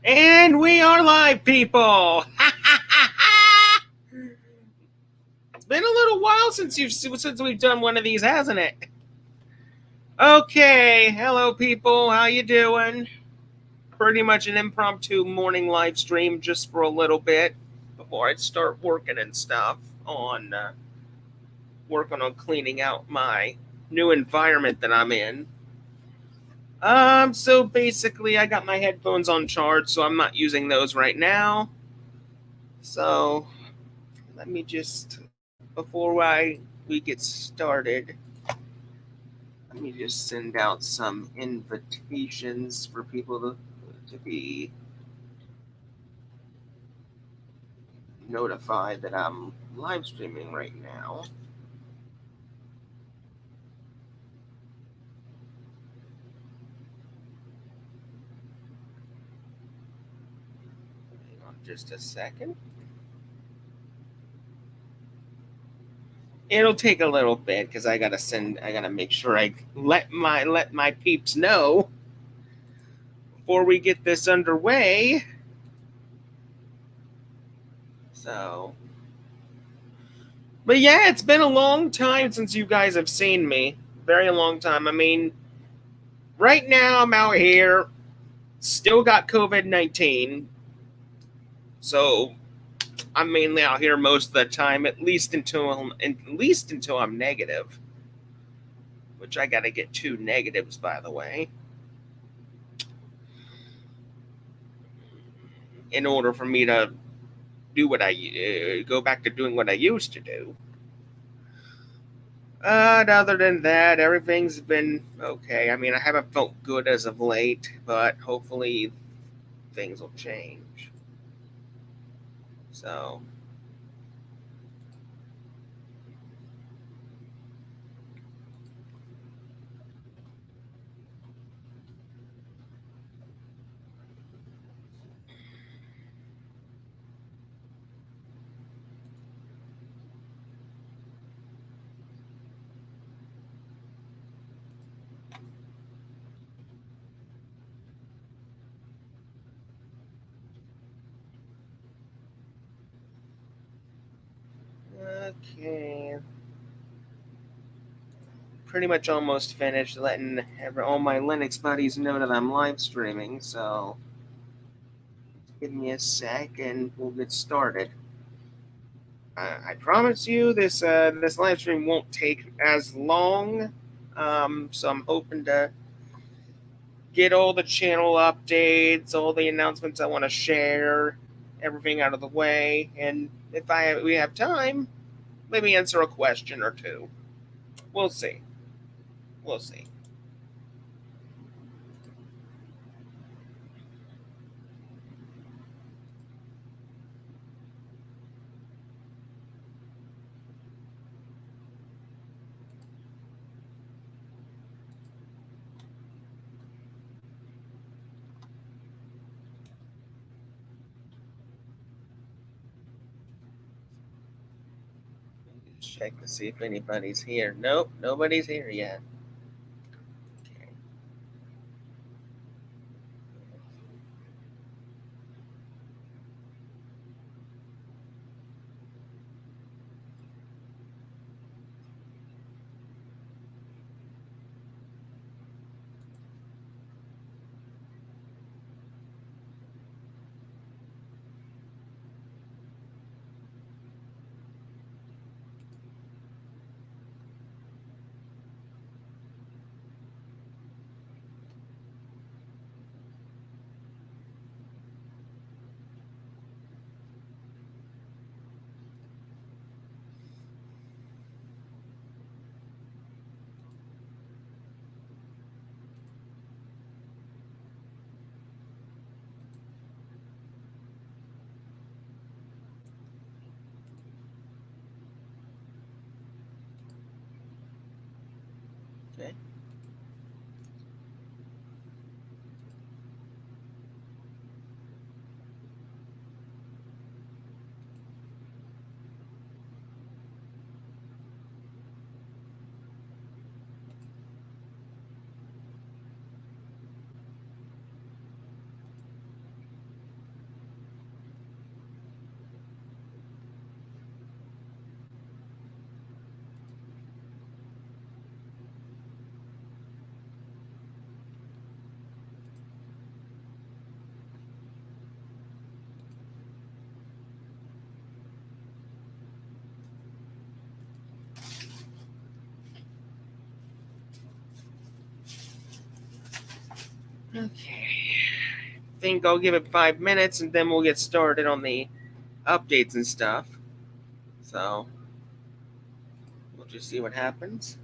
And we are live, people. It's been a little while since we've done one of these, hasn't it? Okay, hello, people. How you doing? Pretty much an impromptu morning live stream just for a little bit before I start working and stuff on working on cleaning out my new environment that I'm in. So basically, I got my headphones on charge, so I'm not using those right now. So let me just we get started, let me just send out some invitations for people to be notified that I'm live streaming right now. Hang on just a second. It'll take a little bit because I gotta make sure I let my peeps know before we get this underway. So, but yeah, it's been a long time since you guys have seen me. Very long time. I mean, right now I'm out here, still got COVID-19, so I'm mainly out here most of the time, at least until I'm negative, which I got to get two negatives, by the way, in order for me to do what I go back to doing what I used to do. Other than that, everything's been okay. I mean, I haven't felt good as of late, but hopefully things will change. So, okay, pretty much almost finished letting all my Linux buddies know that I'm live streaming. So, give me a sec and we'll get started. I promise you this live stream won't take as long. So I'm hoping to get all the channel updates, all the announcements I want to share, everything out of the way, and if we have time, maybe answer a question or two. We'll see. We'll see. Check to see if anybody's here. Nope, nobody's here yet. Okay. Okay. I think I'll give it 5 minutes and then we'll get started on the updates and stuff. So we'll just see what happens.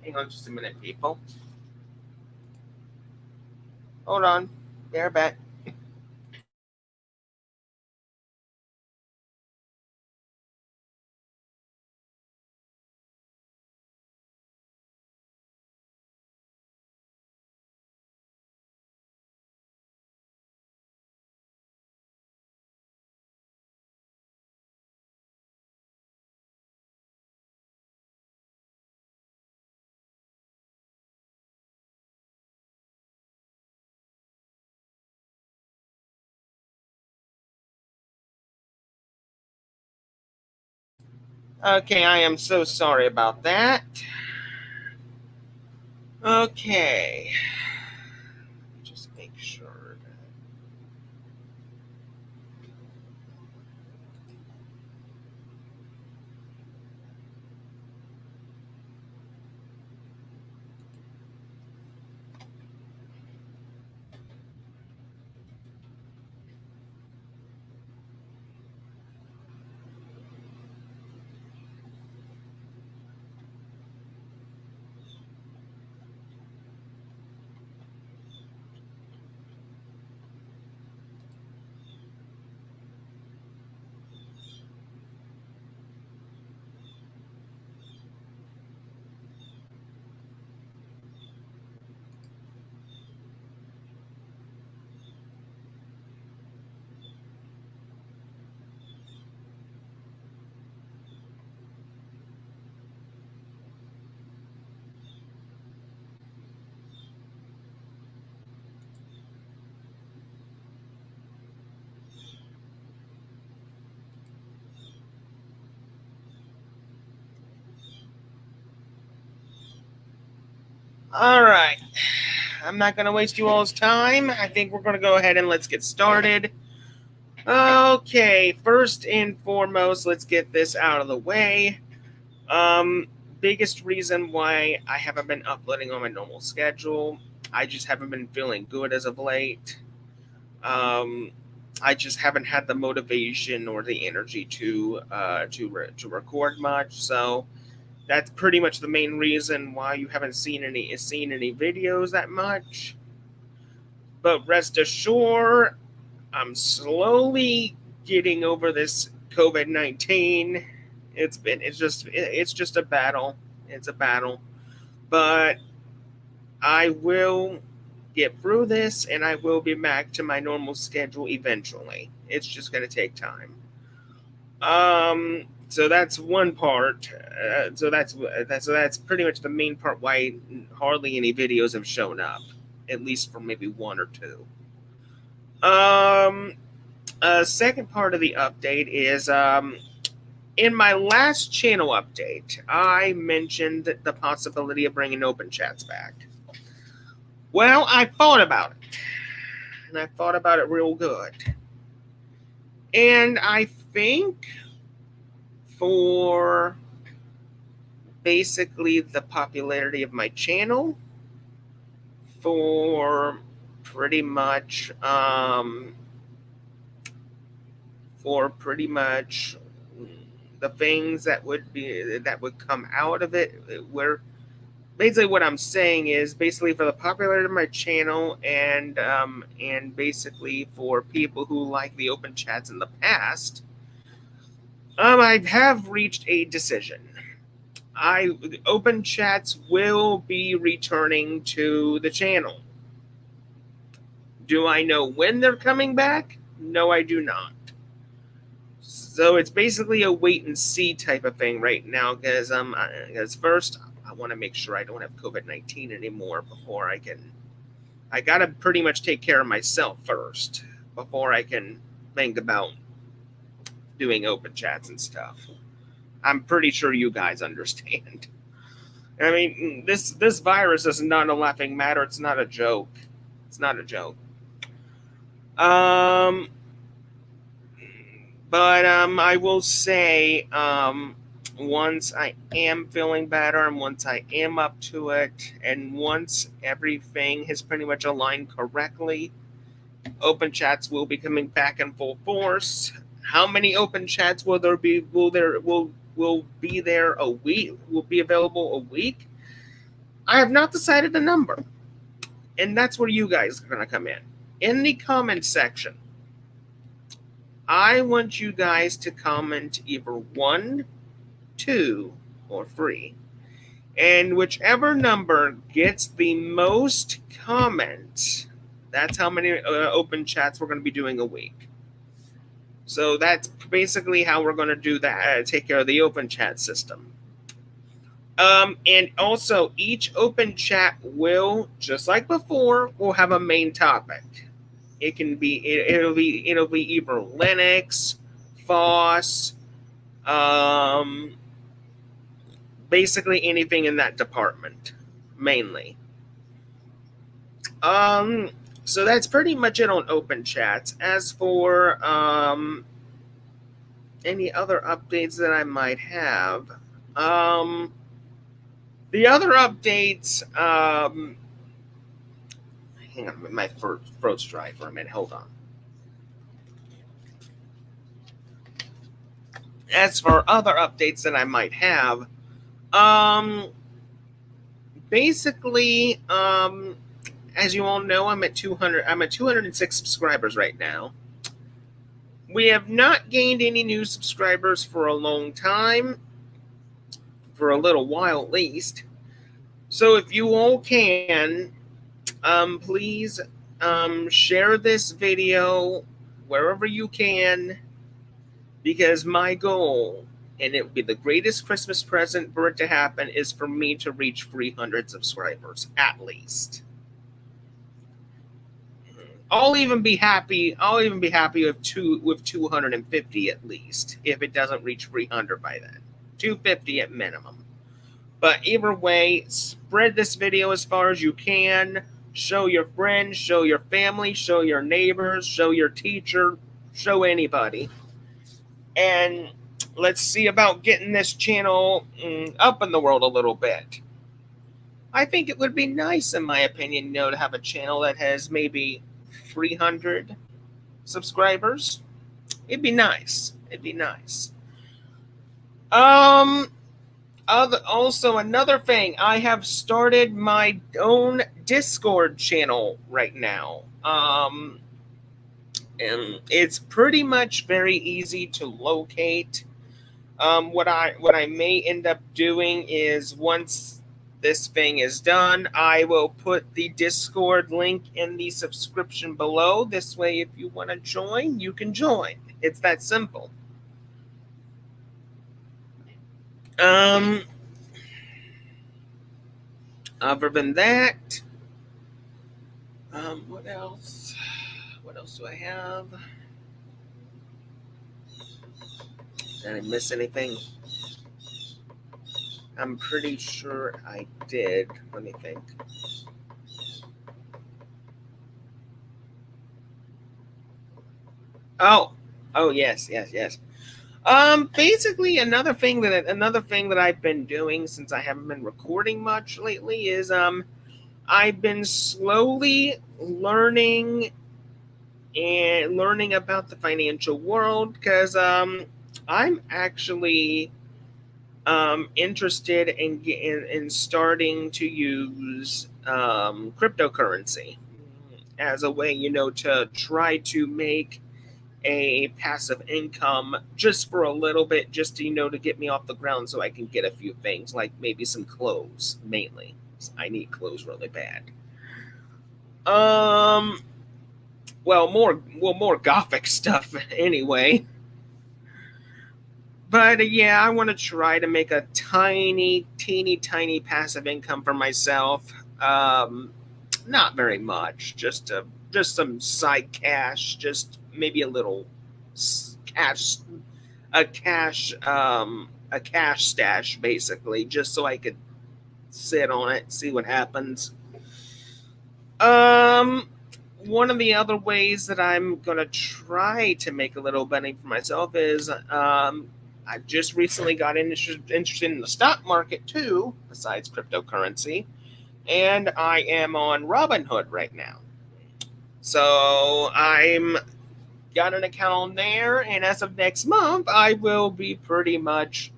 Hang on just a minute, people. Hold on. They're back. Okay, I am so sorry about that. Okay. Just make sure that. All right. I'm not going to waste you all's time. I think we're going to go ahead and let's get started. Okay, first and foremost, let's get this out of the way. Biggest reason why I haven't been uploading on my normal schedule, I just haven't been feeling good as of late. I just haven't had the motivation or the energy to record much. So that's pretty much the main reason why you haven't seen any videos that much. But rest assured, I'm slowly getting over this COVID-19. It's just a battle. It's a battle, but I will get through this and I will be back to my normal schedule eventually. It's just going to take time. So that's one part. So that's pretty much the main part why hardly any videos have shown up, at least for maybe one or two. Um, Second part of the update is in my last channel update, I mentioned the possibility of bringing open chats back. Well, I thought about it, and I thought about it real good. And I think for basically the popularity of my channel, for pretty much the things that would come out of it, where basically what I'm saying is basically for the popularity of my channel and basically for people who like the open chats in the past, I have reached a decision. Open chats will be returning to the channel. Do I know when they're coming back? No, I do not. So it's basically a wait and see type of thing right now because first I want to make sure I don't have COVID-19 anymore before I can I gotta pretty much take care of myself first before I can think about doing open chats and stuff. I'm pretty sure you guys understand. I mean, this virus is not a laughing matter. It's not a joke. It's not a joke. Um, but I will say, once I am feeling better, and once I am up to it, and once everything has pretty much aligned correctly, open chats will be coming back in full force. How many open chats will there be? Will be there a week? Will be available a week? I have not decided the number, and that's where you guys are going to come in the comment section. I want you guys to comment either 1, 2, or 3. And whichever number gets the most comments, that's how many open chats we're going to be doing a week. So that's basically how we're going to do that, take care of the open chat system. And also, each open chat will, just like before, will have a main topic. It can be it'll be either Linux, FOSS, basically anything in that department, mainly. So that's pretty much it on open chats. As for any other updates that I might have, the other updates, hang on, my throat's dry for a minute. Hold on. As for other updates that I might have, basically, as you all know, I'm at 200. I'm at 206 subscribers right now. We have not gained any new subscribers for a long time, for a little while at least. So if you all can, please share this video wherever you can, because my goal, and it would be the greatest Christmas present for it to happen, is for me to reach 300 subscribers at least. I'll even be happy with 250 at least, if it doesn't reach 300 by then. 250 at minimum. But either way, spread this video as far as you can. Show your friends, show your family, show your neighbors, show your teacher, show anybody. And let's see about getting this channel up in the world a little bit. I think it would be nice, in my opinion, to have a channel that has maybe 300 subscribers. It'd be nice. Also, another thing, I have started my own Discord channel right now. And it's pretty much very easy to locate. What I may end up doing is, once this thing is done, I will put the Discord link in the subscription below. This way, if you want to join, you can join. It's that simple. Other than that, what else? What else do I have? Did I miss anything? I'm pretty sure I did. Let me think. Oh, yes. Basically, another thing that I've been doing, since I haven't been recording much lately, is I've been slowly learning about the financial world, because I'm actually interested in starting to use cryptocurrency as a way, to try to make a passive income just for a little bit, just to, to get me off the ground, so I can get a few things, like maybe some clothes, mainly. I need clothes really bad. More gothic stuff anyway. But yeah, I want to try to make a teeny tiny passive income for myself. not very much. Just some side cash, just maybe a little cash, a cash stash, basically, just so I could sit on it, see what happens. Um, One of the other ways that I'm gonna try to make a little money for myself is I just recently got interested in the stock market too, besides cryptocurrency, and I am on Robinhood right now. So I'm got an account there, and as of next month, I will be pretty much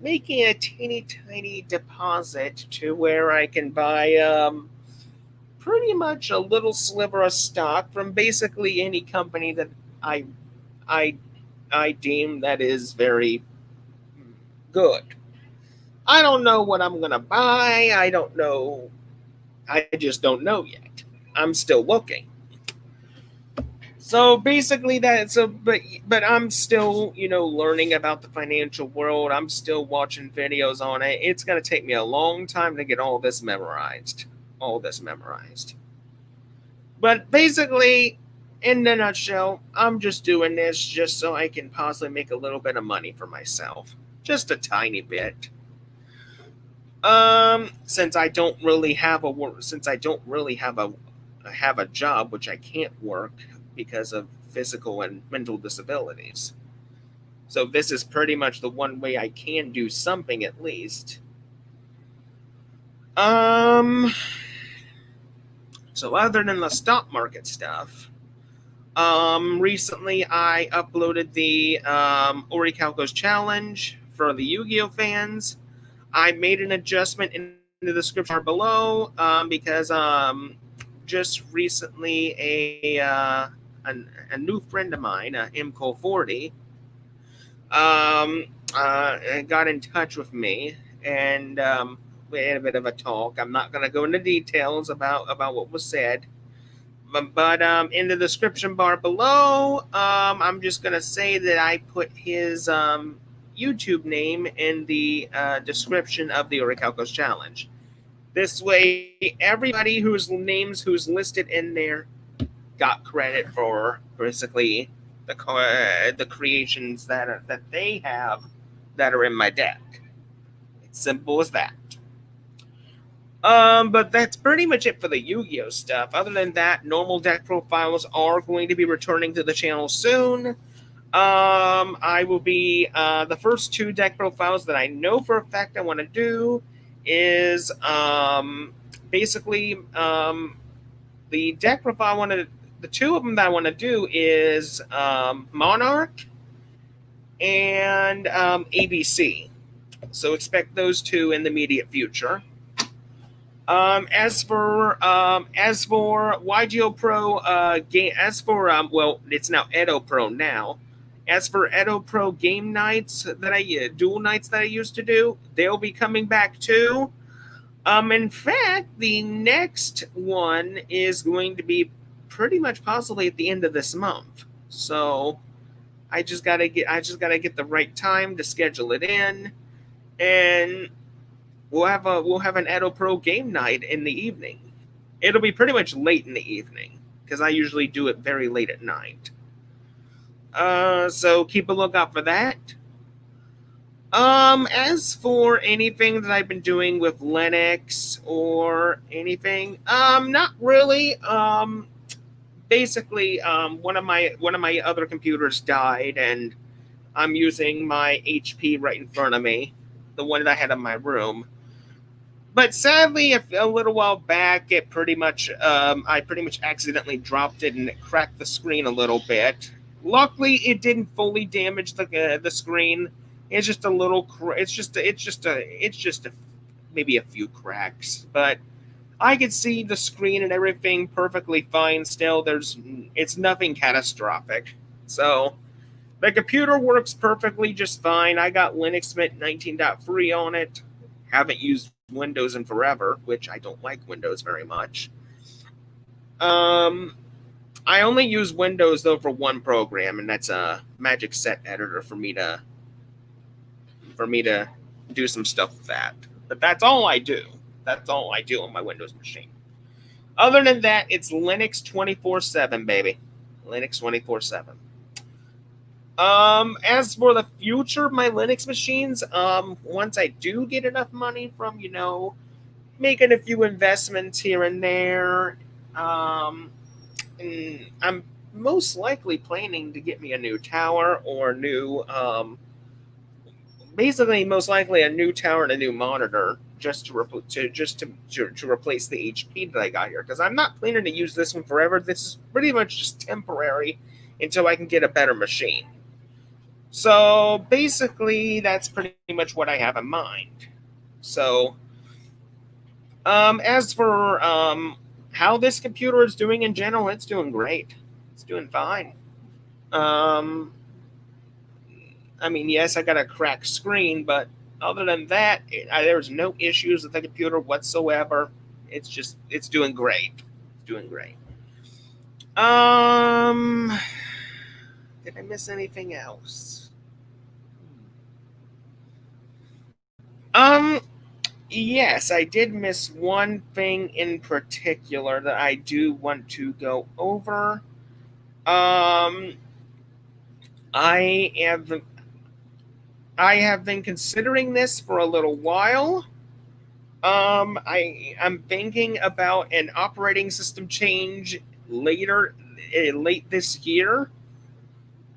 making a teeny tiny deposit to where I can buy pretty much a little sliver of stock from basically any company that I I I deem that is very good. I don't know what I'm gonna buy. I don't know. I just don't know yet. I'm still looking. So basically but I'm still, learning about the financial world. I'm still watching videos on it. It's going to take me a long time to get all this memorized. All this memorized. But basically, in a nutshell, I'm just doing this just so I can possibly make a little bit of money for myself. Just a tiny bit. Since I don't really have a work, since I don't really have a job, which I can't work because of physical and mental disabilities. So this is pretty much the one way I can do something at least. Um, so other than the stock market stuff, recently I uploaded the Orichalcos challenge for the Yu-Gi-Oh fans. I made an adjustment in the description bar below because just recently a new friend of mine, Imco40, got in touch with me, and we had a bit of a talk. I'm not going to go into details about what was said, but in the description bar below, I'm just going to say that I put his YouTube name in the description of the Orichalcos challenge. This way, everybody who's listed in there got credit for basically the creations that they have that are in my deck. It's simple as that. But that's pretty much it for the Yu-Gi-Oh stuff. Other than that, normal deck profiles are going to be returning to the channel soon. I will be the first two deck profiles that I know for a fact I want to do is basically the deck profile I want to. The two of them that I want to do is Monarch and ABC. So expect those two in the immediate future. As for YGO Pro game, well, it's now Edo Pro now. As for Edo Pro game nights dual nights that I used to do, they'll be coming back too. In fact, the next one is going to be pretty much possibly at the end of this month. So I just gotta get the right time to schedule it in, and we'll have an Edo Pro game night in the evening. It'll be pretty much late in the evening because I usually do it very late at night. So keep a lookout for that. As for anything that I've been doing with Linux or anything, not really. Basically, one of my other computers died, and I'm using my HP right in front of me, the one that I had in my room. But sadly, a little while back, I pretty much accidentally dropped it, and it cracked the screen a little bit. Luckily, it didn't fully damage the screen. It's just a little. It's just maybe a few cracks, but I can see the screen and everything perfectly fine. Still, it's nothing catastrophic. So the computer works perfectly just fine. I got Linux Mint 19.3 on it. Haven't used Windows in forever, which I don't like Windows very much. I only use Windows though for one program, and that's a Magic Set Editor for me to do some stuff with that. But that's all I do. That's all I do on my Windows machine. Other than that, it's Linux 24/7, baby. Linux 24/7. As for the future of my Linux machines, once I do get enough money from, making a few investments here and there, and I'm most likely planning to get me a new tower or basically most likely a new tower and a new monitor just to replace the HP that I got here, because I'm not planning to use this one forever. This is pretty much just temporary until I can get a better machine. So basically, that's pretty much what I have in mind. So, as for how this computer is doing in general, it's doing great. It's doing fine. Um, I mean, yes, I got a cracked screen, but other than that, there's no issues with the computer whatsoever. It's doing great. It's doing great. Did I miss anything else? Um, yes, I did miss one thing in particular that I do want to go over. Um, I have I have been considering this for a little while. I'm thinking about an operating system change late this year.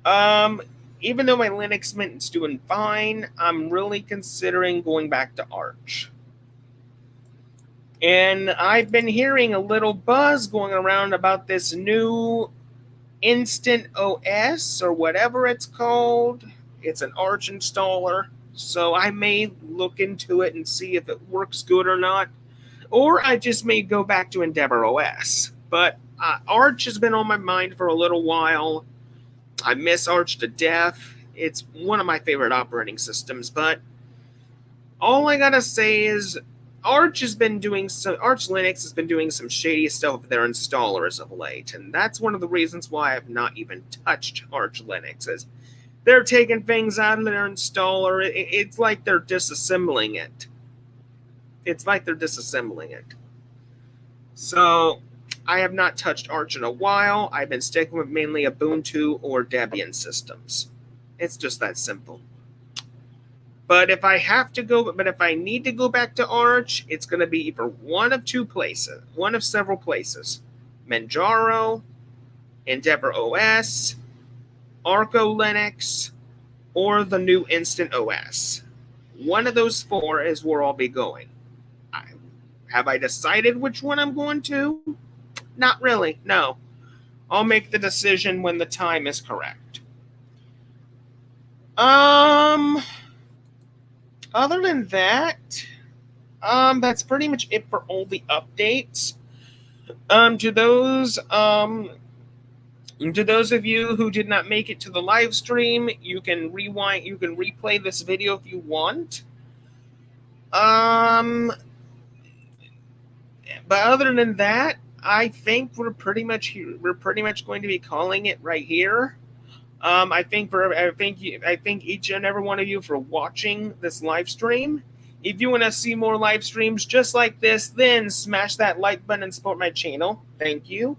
Um, Even though my Linux Mint's doing fine, I'm really considering going back to Arch. And I've been hearing a little buzz going around about this new Instant OS or whatever it's called. It's an Arch installer, so I may look into it and see if it works good or not. Or I just may go back to Endeavor OS. But Arch has been on my mind for a little while. I miss Arch to death. It's one of my favorite operating systems, but all I gotta say is Arch Linux has been doing some shady stuff with their installer as of late, and that's one of the reasons why I've not even touched Arch Linux. Is they're taking things out of their installer. It's like they're disassembling it. So I have not touched Arch in a while. I've been sticking with mainly Ubuntu or Debian systems. It's just that simple. But if I need to go back to Arch, it's going to be either one of several places: Manjaro, Endeavor OS, Arco Linux, or the new Instant OS. One of those four is where I'll be going. Have I decided which one I'm going to? Not really, no. I'll make the decision when the time is correct. Other than that, that's pretty much it for all the updates. To those of you who did not make it to the live stream, you can replay this video if you want. But other than that, I think we're pretty much going to be calling it right here. I thank each and every one of you for watching this live stream. If you want to see more live streams just like this, then smash that like button and support my channel. Thank you.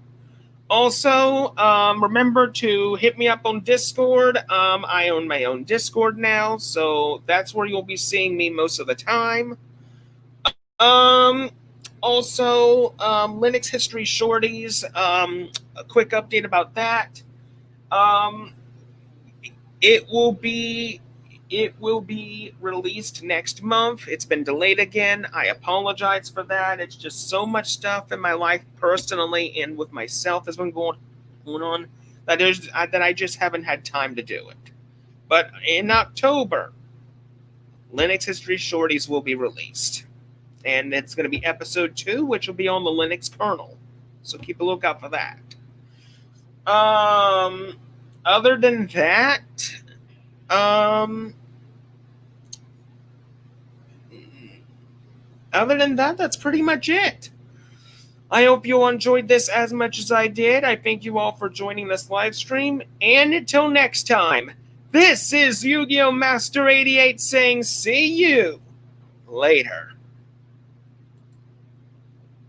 Also, remember to hit me up on Discord. I own my own Discord now, so that's where you'll be seeing me most of the time. Also, Linux History Shorties, a quick update about that. It will be released next month. It's been delayed again. I apologize for that. It's just so much stuff in my life personally and with myself has been going on that I just haven't had time to do it. But in October, Linux History Shorties will be released. And it's going to be episode 2, which will be on the Linux kernel. So keep a lookout for that. Other than that, that's pretty much it. I hope you all enjoyed this as much as I did. I thank you all for joining this live stream. And until next time, this is Yu-Gi-Oh! Master 88 saying see you later.